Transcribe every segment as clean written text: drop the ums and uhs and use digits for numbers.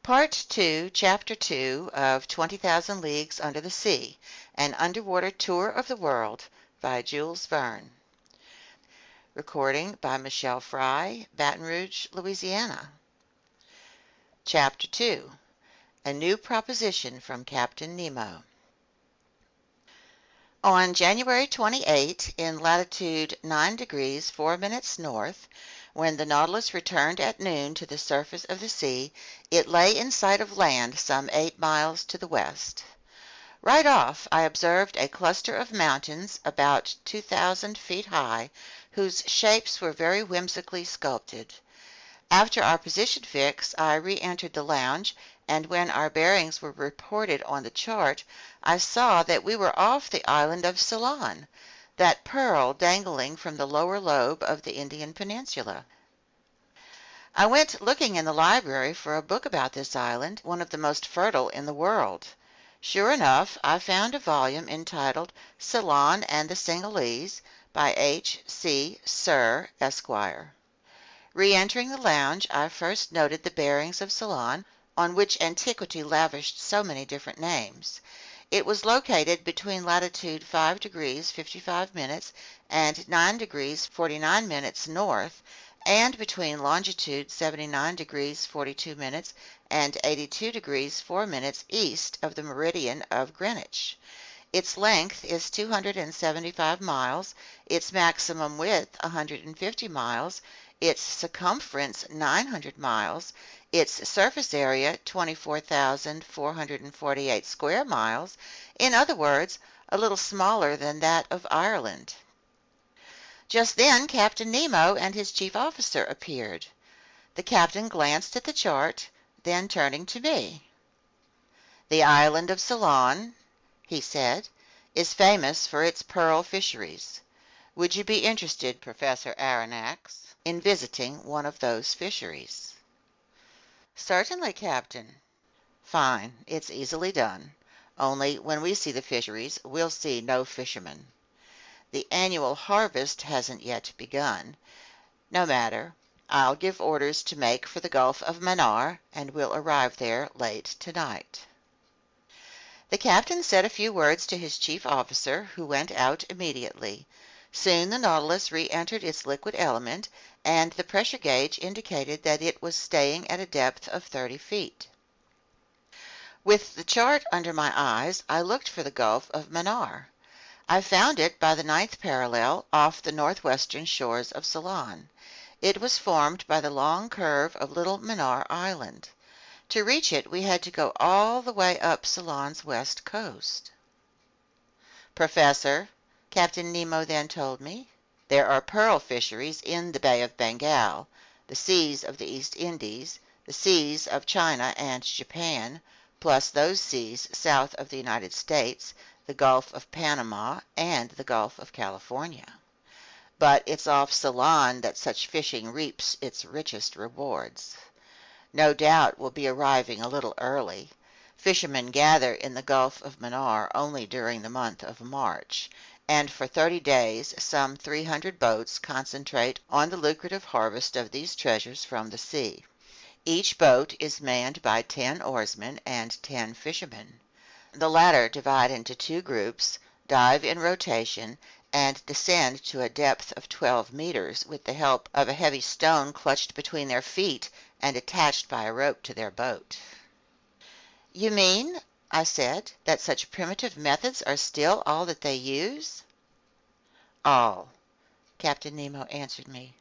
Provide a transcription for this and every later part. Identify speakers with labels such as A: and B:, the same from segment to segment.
A: Part 2, Chapter 2 of 20,000 Leagues Under the Sea, An Underwater Tour of the World by Jules Verne. Recording by Michelle Fry, Baton Rouge, Louisiana. Chapter 2, A New Proposition from Captain Nemo. On January 28, in latitude 9 degrees 4 minutes north, when the Nautilus returned at noon to the surface of the sea, it lay in sight of land some 8 miles to the west. Right off, I observed a cluster of mountains about 2,000 feet high, whose shapes were very whimsically sculpted. After our position fix, I re-entered the lounge, and when our bearings were reported on the chart, I saw that we were off the island of Ceylon, that pearl dangling from the lower lobe of the Indian Peninsula. I went looking in the library for a book about this island, one of the most fertile in the world. Sure enough, I found a volume entitled Ceylon and the Cingalese by H. C. Sir, Esquire. Re-entering the lounge, I first noted the bearings of Ceylon, on which antiquity lavished so many different names. It was located between latitude 5 degrees 55 minutes and 9 degrees 49 minutes north, and between longitude 79 degrees 42 minutes and 82 degrees 4 minutes east of the meridian of Greenwich. Its length is 275 miles, its maximum width 150 miles, its circumference 900 miles, its surface area 24,448 square miles, in other words, a little smaller than that of Ireland. Just then Captain Nemo and his chief officer appeared. The captain glanced at the chart, then turning to me. "The island of Ceylon," he said, "is famous for its pearl fisheries. Would you be interested, Professor Aronnax, in visiting one of those fisheries?" "Certainly, Captain." "Fine. It's easily done. Only when we see the fisheries, we'll see no fishermen. The annual harvest hasn't yet begun. No matter. I'll give orders to make for the Gulf of Mannar, and we'll arrive there late tonight." The captain said a few words to his chief officer, who went out immediately. Soon the Nautilus re-entered its liquid element, and the pressure gauge indicated that it was staying at a depth of 30 feet. With the chart under my eyes, I looked for the Gulf of Mannar. I found it by the 9th parallel off the northwestern shores of Ceylon. It was formed by the long curve of Little Mannar Island. To reach it, we had to go all the way up Ceylon's west coast. "Professor," Captain Nemo then told me, "there are pearl fisheries in the Bay of Bengal, the seas of the East Indies, the seas of China and Japan, plus those seas south of the United States, the Gulf of Panama, and the Gulf of California. But it's off Ceylon that such fishing reaps its richest rewards. No doubt we'll be arriving a little early. Fishermen gather in the Gulf of Mannar only during the month of March, and for 30 days some 300 boats concentrate on the lucrative harvest of these treasures from the sea. Each boat is manned by 10 oarsmen and 10 fishermen. The latter divide into 2 groups, dive in rotation, and descend to a depth of 12 meters with the help of a heavy stone clutched between their feet and attached by a rope to their boat." "You mean," I said, "that such primitive methods are still all that they use?" "All," Captain Nemo answered me,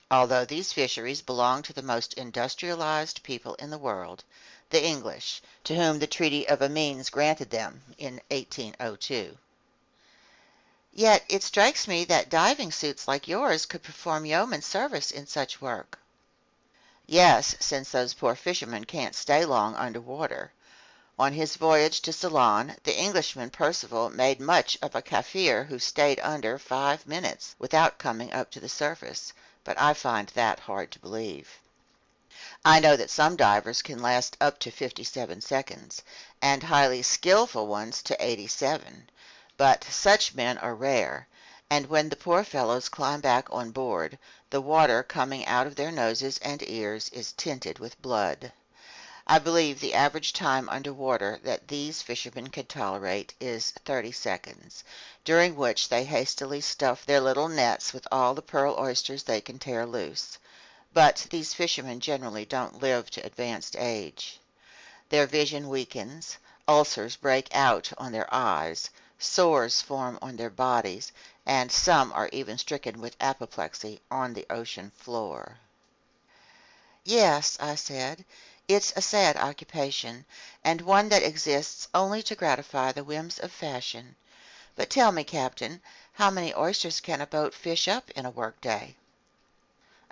A: "although these fisheries belong to the most industrialized people in the world, the English, to whom the Treaty of Amiens granted them in 1802. "Yet it strikes me that diving suits like yours could perform yeoman service in such work." "Yes, since those poor fishermen can't stay long under water. On his voyage to Ceylon, the Englishman Percival made much of a Kaffir who stayed under 5 minutes without coming up to the surface, but I find that hard to believe. I know that some divers can last up to 57 seconds, and highly skillful ones to 87, but such men are rare, and when the poor fellows climb back on board, the water coming out of their noses and ears is tinted with blood. I believe the average time underwater that these fishermen can tolerate is 30 seconds, during which they hastily stuff their little nets with all the pearl oysters they can tear loose. But these fishermen generally don't live to advanced age. Their vision weakens, ulcers break out on their eyes, sores form on their bodies, and some are even stricken with apoplexy on the ocean floor. Yes, I said, it's a sad occupation, and one that exists only to gratify the whims of fashion. But tell me, Captain, how many oysters can a boat fish up in a workday?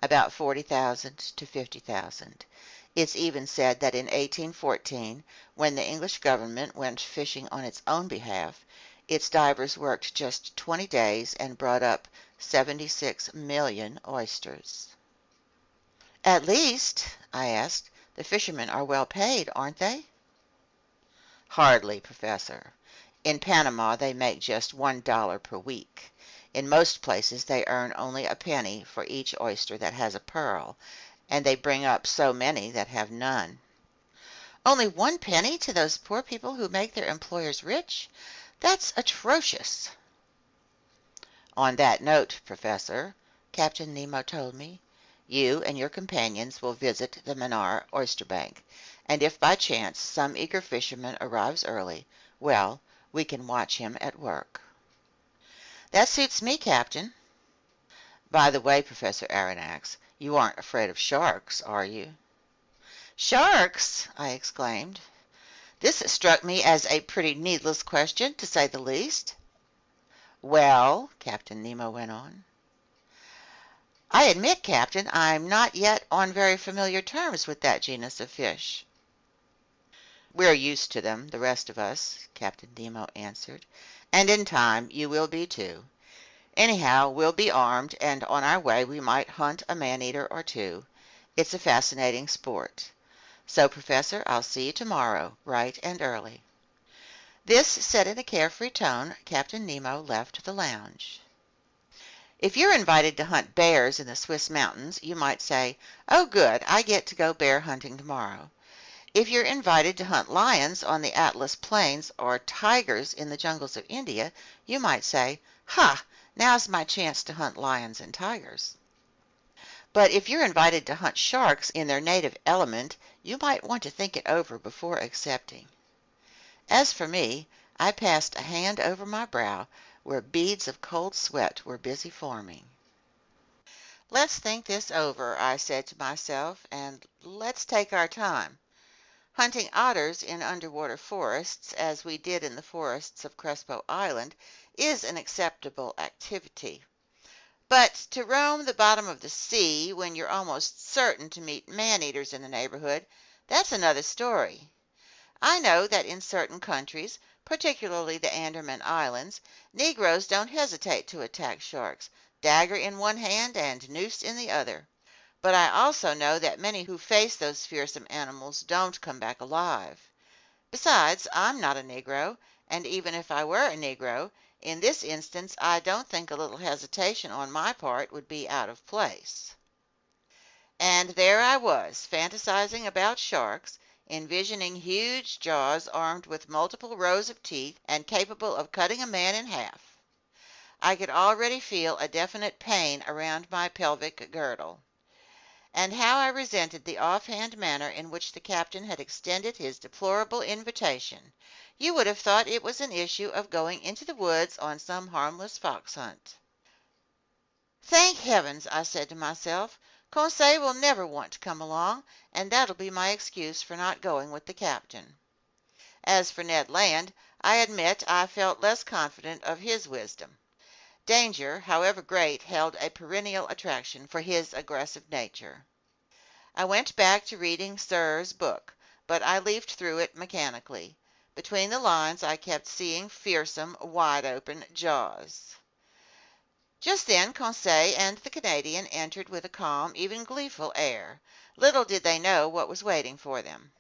A: About 40,000 to 50,000. It's even said that in 1814, when the English government went fishing on its own behalf, its divers worked just 20 days and brought up 76 million oysters. At least, I asked, the fishermen are well paid, aren't they? Hardly, Professor. In Panama they make just $1 per week. In most places they earn only a penny for each oyster that has a pearl, and they bring up so many that have none. Only 1 penny to those poor people who make their employers rich? That's atrocious. On that note, Professor, Captain Nemo told me, you and your companions will visit the Manar oyster bank, and if by chance some eager fisherman arrives early, well, we can watch him at work. That suits me, Captain. By the way, Professor Aronnax, you aren't afraid of sharks, are you? Sharks! I exclaimed. This struck me as a pretty needless question, to say the least. Well, Captain Nemo went on, I admit, Captain, I'm not yet on very familiar terms with that genus of fish. We're used to them, the rest of us, Captain Nemo answered, and in time you will be too. Anyhow, we'll be armed, and on our way we might hunt a man-eater or two. It's a fascinating sport. So, Professor, I'll see you tomorrow, bright and early. This said in a carefree tone, Captain Nemo left the lounge. If you're invited to hunt bears in the Swiss mountains, you might say, "Oh, good, I get to go bear hunting tomorrow." If you're invited to hunt lions on the Atlas plains or tigers in the jungles of India, you might say, "Ha, now's my chance to hunt lions and tigers." But if you're invited to hunt sharks in their native element, you might want to think it over before accepting. As for me, I passed a hand over my brow, where beads of cold sweat were busy forming. Let's think this over, I said to myself, and let's take our time. Hunting otters in underwater forests, as we did in the forests of Crespo Island, is an acceptable activity. But to roam the bottom of the sea when you're almost certain to meet man-eaters in the neighborhood, that's another story. I know that in certain countries, particularly the Andaman Islands, Negroes don't hesitate to attack sharks, dagger in one hand and noose in the other. But I also know that many who face those fearsome animals don't come back alive. Besides, I'm not a Negro, and even if I were a Negro, in this instance I don't think a little hesitation on my part would be out of place. And there I was, fantasizing about sharks, envisioning huge jaws armed with multiple rows of teeth and capable of cutting a man in half. I could already feel a definite pain around my pelvic girdle. And how I resented the offhand manner in which the captain had extended his deplorable invitation. You would have thought it was an issue of going into the woods on some harmless fox hunt. Thank heavens, I said to myself, Conseil will never want to come along, and that'll be my excuse for not going with the captain. As for Ned Land, I admit I felt less confident of his wisdom. Danger, however great, held a perennial attraction for his aggressive nature. I went back to reading Sirr's book, but I leafed through it mechanically. Between the lines I kept seeing fearsome, wide-open jaws. Just then Conseil and the Canadian entered with a calm, even gleeful air. Little did they know what was waiting for them.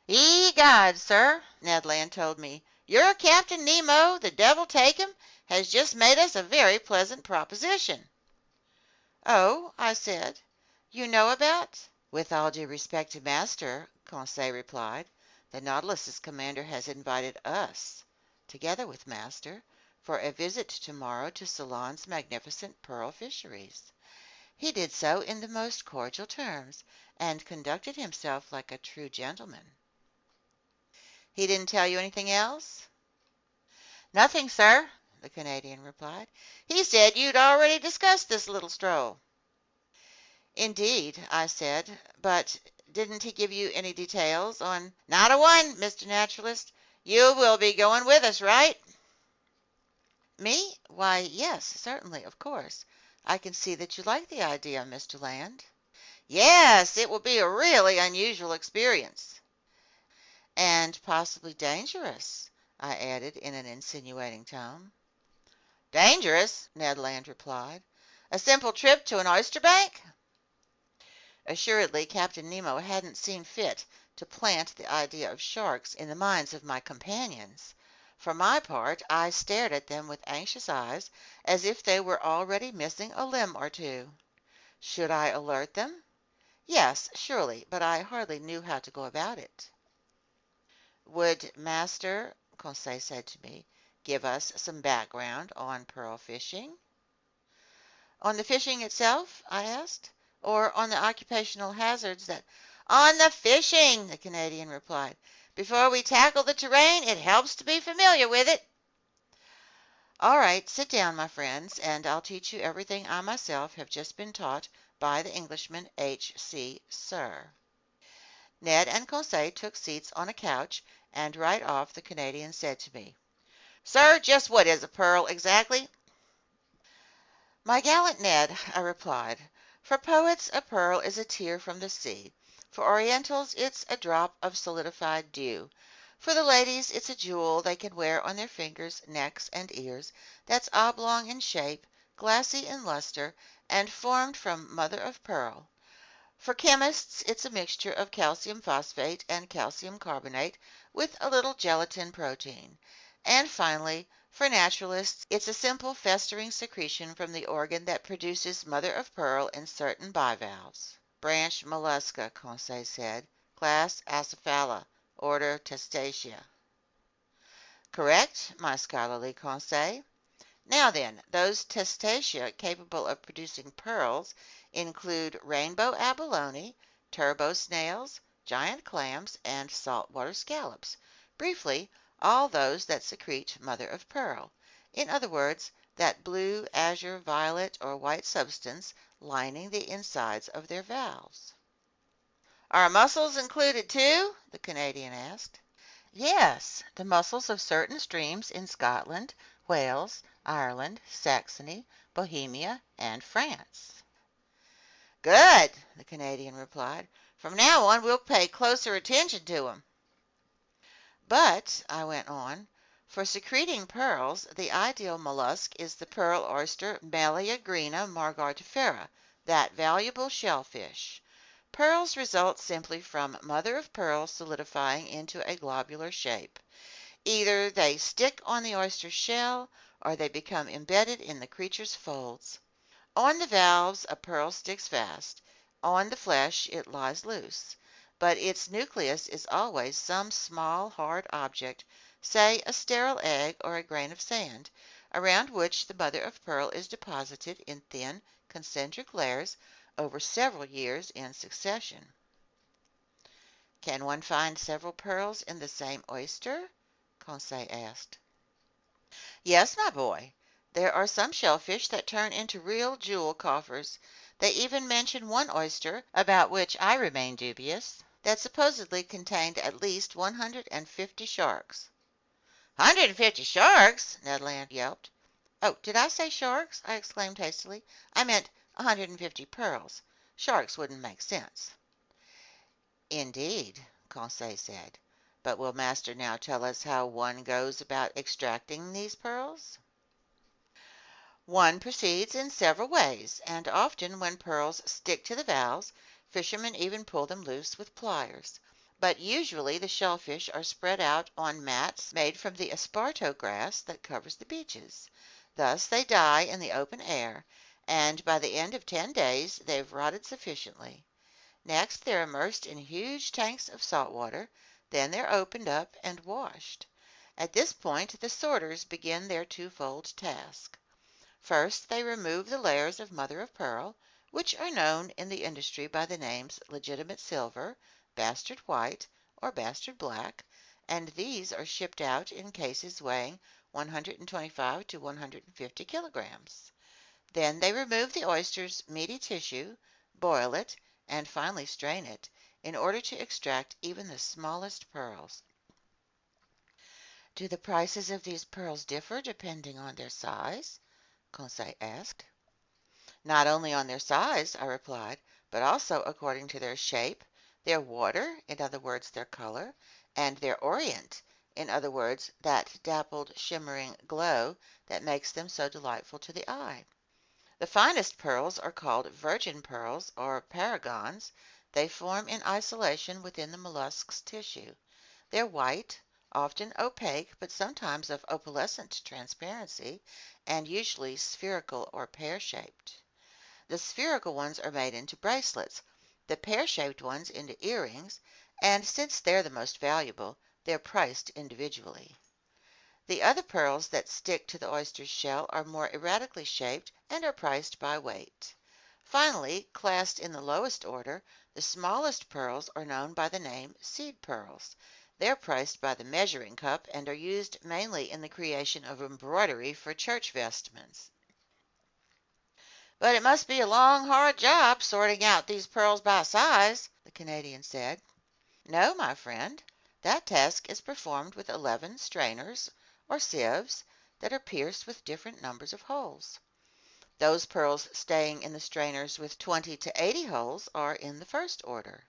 A: "Egad, sir," Ned Land told me, "your Captain Nemo, the devil take him, has just made us a very pleasant proposition." "Oh," I said, "you know about With all due respect to Master, Conseil replied, the Nautilus's commander has invited us, together with Master, for a visit tomorrow to Ceylon's magnificent pearl fisheries. He did so in the most cordial terms, and conducted himself like a true gentleman. He didn't tell you anything else? Nothing, sir, the Canadian replied. He said you'd already discussed this little stroll. Indeed, I said, but didn't he give you any details on— Not a one, Mr. Naturalist. You will be going with us, right? Me? Why, yes, certainly, of course. I can see that you like the idea, Mr. Land. Yes, it will be a really unusual experience. And possibly dangerous, I added in an insinuating tone. Dangerous, Ned Land replied. A simple trip to an oyster bank? Assuredly, Captain Nemo hadn't seen fit to plant the idea of sharks in the minds of my companions. For my part, I stared at them with anxious eyes, as if they were already missing a limb or two. Should I alert them? Yes, surely, but I hardly knew how to go about it. Would Master, Conseil said to me, give us some background on pearl fishing? On the fishing itself? I asked. Or on the occupational hazards that— On the fishing, the Canadian replied. Before we tackle the terrain, it helps to be familiar with it. All right, sit down, my friends, and I'll teach you everything I myself have just been taught by the Englishman H.C. Sir. Ned and Conseil took seats on a couch, and right off the Canadian said to me, Sir, just what is a pearl exactly? My gallant Ned, I replied, for poets a pearl is a tear from the sea. For Orientals it's a drop of solidified dew. For the ladies it's a jewel they can wear on their fingers, necks, and ears, that's oblong in shape, glassy in luster, and formed from mother of pearl. For chemists it's a mixture of calcium phosphate and calcium carbonate with a little gelatin protein. And finally, for naturalists, it's a simple festering secretion from the organ that produces mother of pearl in certain bivalves. Branch mollusca, Conseil said. Class Acephala. Order Testacea. Correct, my scholarly Conseil. Now then, those testacea capable of producing pearls include rainbow abalone, turbo snails, giant clams, and saltwater scallops. Briefly, all those that secrete mother of pearl. In other words, that blue, azure, violet, or white substance lining the insides of their valves. Are mussels included too? The Canadian asked. Yes, the mussels of certain streams in Scotland, Wales, Ireland, Saxony, Bohemia, and France. Good, the Canadian replied. From now on we'll pay closer attention to 'em. But, I went on, for secreting pearls, the ideal mollusk is the pearl oyster Meleagrina margartifera, that valuable shellfish. Pearls result simply from mother of pearl solidifying into a globular shape. Either they stick on the oyster's shell, or they become embedded in the creature's folds. On the valves a pearl sticks fast, on the flesh it lies loose, but its nucleus is always some small hard object, say a sterile egg or a grain of sand, around which the mother of pearl is deposited in thin concentric layers over several years in succession. Can one find several pearls in the same oyster? Conseil asked. Yes, my boy. There are some shellfish that turn into real jewel coffers. They even mention one oyster, about which I remain dubious, that supposedly contained at least 150 sharks. 150 sharks? Ned Land yelped. Oh, did I say sharks? I exclaimed hastily. I meant 150 pearls. Sharks wouldn't make sense. Indeed, Conseil said. But will Master now tell us how one goes about extracting these pearls? One proceeds in several ways, and often when pearls stick to the valves, fishermen even pull them loose with pliers. But usually the shellfish are spread out on mats made from the esparto grass that covers the beaches. Thus they die in the open air, and by the end of 10 days they've rotted sufficiently. Next, they're immersed in huge tanks of salt water. Then they're opened up and washed. At this point, the sorters begin their twofold task. First, they remove the layers of mother of pearl, which are known in the industry by the names legitimate silver, bastard white, or bastard black, and these are shipped out in cases weighing 125 to 150 kilograms. Then they remove the oyster's meaty tissue, boil it, and finally strain it, in order to extract even the smallest pearls. Do the prices of these pearls differ depending on their size? Conseil asked. Not only on their size, I replied, but also according to their shape, their water, in other words, their color, and their orient, in other words, that dappled, shimmering glow that makes them so delightful to the eye. The finest pearls are called virgin pearls or paragons. They form in isolation within the mollusk's tissue. They're white, often opaque, but sometimes of opalescent transparency, and usually spherical or pear-shaped. The spherical ones are made into bracelets, the pear-shaped ones into earrings, and since they're the most valuable, they're priced individually. The other pearls that stick to the oyster's shell are more erratically shaped and are priced by weight. Finally, classed in the lowest order, the smallest pearls are known by the name seed pearls. They're priced by the measuring cup and are used mainly in the creation of embroidery for church vestments. But it must be a long, hard job sorting out these pearls by size, the Canadian said. No, my friend. That task is performed with 11 strainers, or sieves, that are pierced with different numbers of holes. Those pearls staying in the strainers with 20 to 80 holes are in the first order.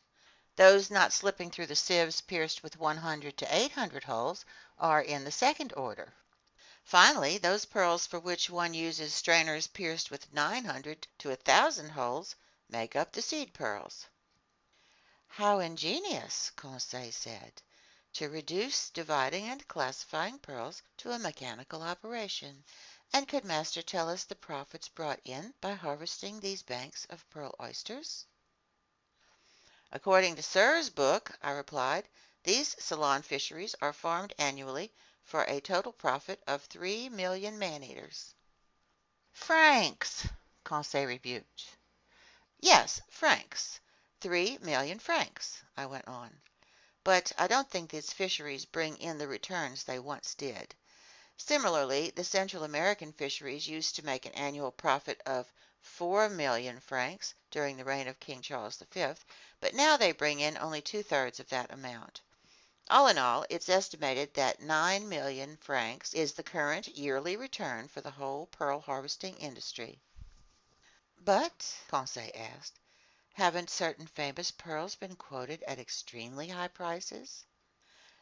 A: Those not slipping through the sieves pierced with 100 to 800 holes are in the second order. Finally, those pearls for which one uses strainers pierced with 900 to 1,000 holes make up the seed pearls. How ingenious, Conseil said, to reduce dividing and classifying pearls to a mechanical operation. And could master tell us the profits brought in by harvesting these banks of pearl oysters? According to Sir's book, I replied, these Ceylon fisheries are farmed annually for a total profit of 3,000,000 man-eaters. Francs, Conseil rebuked. Yes, francs. 3,000,000 francs, I went on. But I don't think these fisheries bring in the returns they once did. Similarly, the Central American fisheries used to make an annual profit of 4,000,000 francs during the reign of King Charles V, but now they bring in only two-thirds of that amount. All in all, it's estimated that 9,000,000 francs is the current yearly return for the whole pearl harvesting industry. But, Conseil asked, haven't certain famous pearls been quoted at extremely high prices?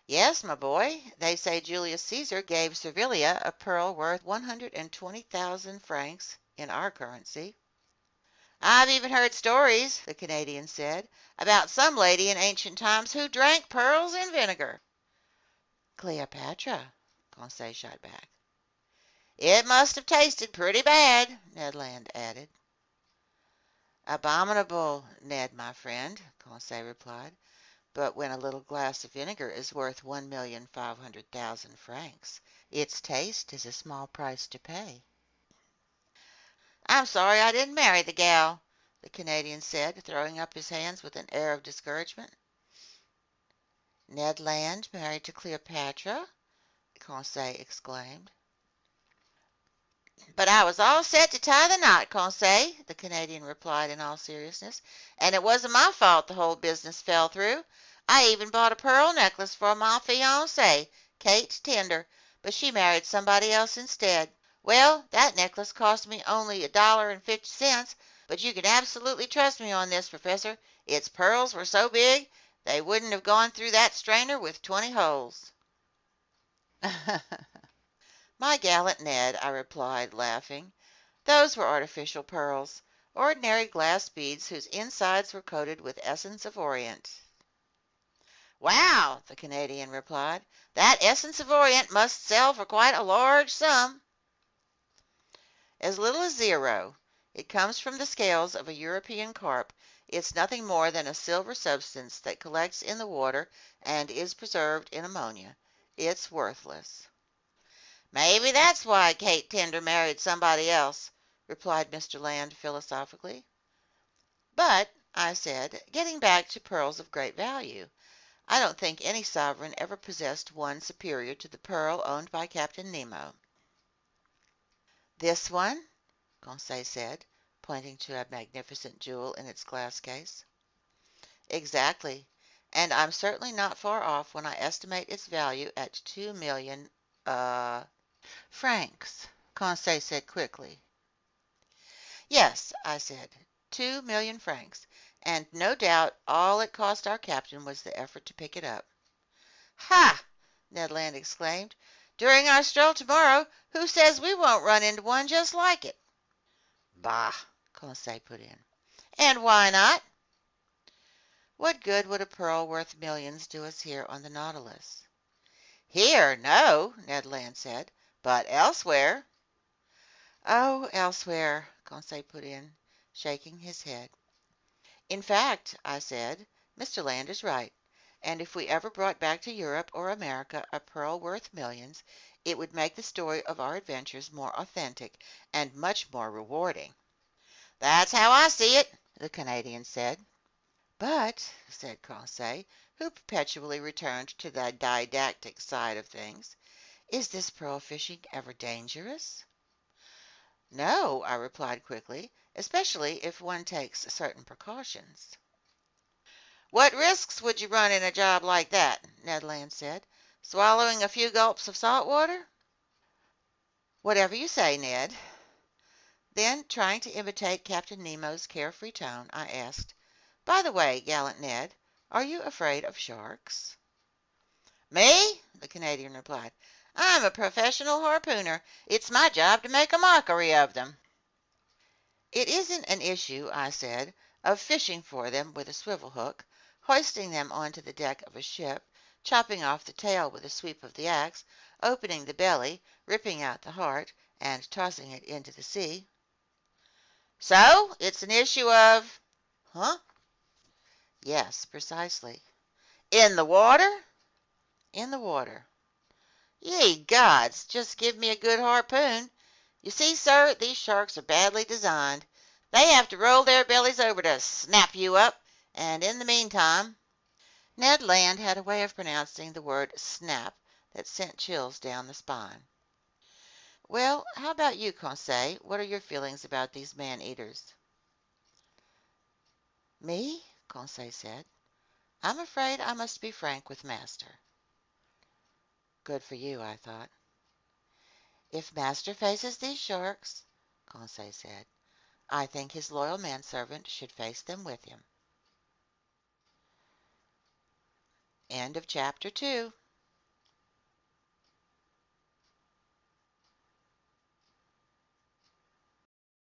A: Yes, my boy. They say Julius Caesar gave Servilia a pearl worth 120,000 francs in our currency. I've even heard stories, the Canadian said, about some lady in ancient times who drank pearls in vinegar. Cleopatra, Conseil shot back. It must have tasted pretty bad, Ned Land added. Abominable, Ned, my friend, Conseil replied. But when a little glass of vinegar is worth 1,500,000 francs, its taste is a small price to pay. I'm sorry I didn't marry the gal, the Canadian said, throwing up his hands with an air of discouragement. Ned Land married to Cleopatra? Conseil exclaimed. But I was all set to tie the knot, Conseil, the Canadian replied in all seriousness, and it wasn't my fault the whole business fell through. I even bought a pearl necklace for my fiancée, Kate Tender, but she married somebody else instead. Well, that necklace cost me only $1.50, but you can absolutely trust me on this, Professor. Its pearls were so big they wouldn't have gone through that strainer with 20 holes. My gallant Ned, I replied, laughing. Those were artificial pearls, ordinary glass beads whose insides were coated with essence of orient. Wow, the Canadian replied. That essence of orient must sell for quite a large sum. As little as zero. It comes from the scales of a European carp, It's nothing more than a silver substance that collects in the water and is preserved in ammonia. It's worthless." "Maybe that's why Kate Tender married somebody else," replied Mr. Land philosophically. "But," I said, "getting back to pearls of great value, I don't think any sovereign ever possessed one superior to the pearl owned by Captain Nemo." "This one?" Conseil said, pointing to a magnificent jewel in its glass case. "Exactly. And I'm certainly not far off when I estimate its value at 2,000,000, francs," Conseil said quickly. "Yes," I said, 2,000,000 francs, and no doubt all it cost our captain was the effort to pick it up." "Ha!" Ned Land exclaimed. "During our stroll tomorrow, who says we won't run into one just like it?" "Bah!" Conseil put in. "And why not?" "What good would a pearl worth millions do us here on the Nautilus?" "Here, no," Ned Land said, "but elsewhere." "Oh, elsewhere," Conseil put in, shaking his head. "In fact," I said, "Mr. Land is right, and if we ever brought back to Europe or America a pearl worth millions, it would make the story of our adventures more authentic and much more rewarding." "That's how I see it," the Canadian said. "But," said Conseil, who perpetually returned to the didactic side of things, "is this pearl fishing ever dangerous?" "No," I replied quickly, "especially if one takes certain precautions." "What risks would you run in a job like that?" Ned Land said. "Swallowing a few gulps of salt water?" "Whatever you say, Ned." Then, trying to imitate Captain Nemo's carefree tone, I asked, "By the way, gallant Ned, are you afraid of sharks?" "Me?" the Canadian replied. "I'm a professional harpooner. It's my job to make a mockery of them." "It isn't an issue," I said, "of fishing for them with a swivel hook, hoisting them onto the deck of a ship, chopping off the tail with a sweep of the axe, opening the belly, ripping out the heart, and tossing it into the sea." "So it's an issue of—" "Huh?" "Yes, precisely." "In the water?" "In the water." "Ye gods, just give me a good harpoon. You see, sir, these sharks are badly designed. They have to roll their bellies over to snap you up, and in the meantime—" Ned Land had a way of pronouncing the word snap that sent chills down the spine. "Well, how about you, Conseil? What are your feelings about these man-eaters?" "Me?" Conseil said. "I'm afraid I must be frank with master." Good for you, I thought. "If master faces these sharks," Conseil said, "I think his loyal manservant should face them with him." End of chapter 2.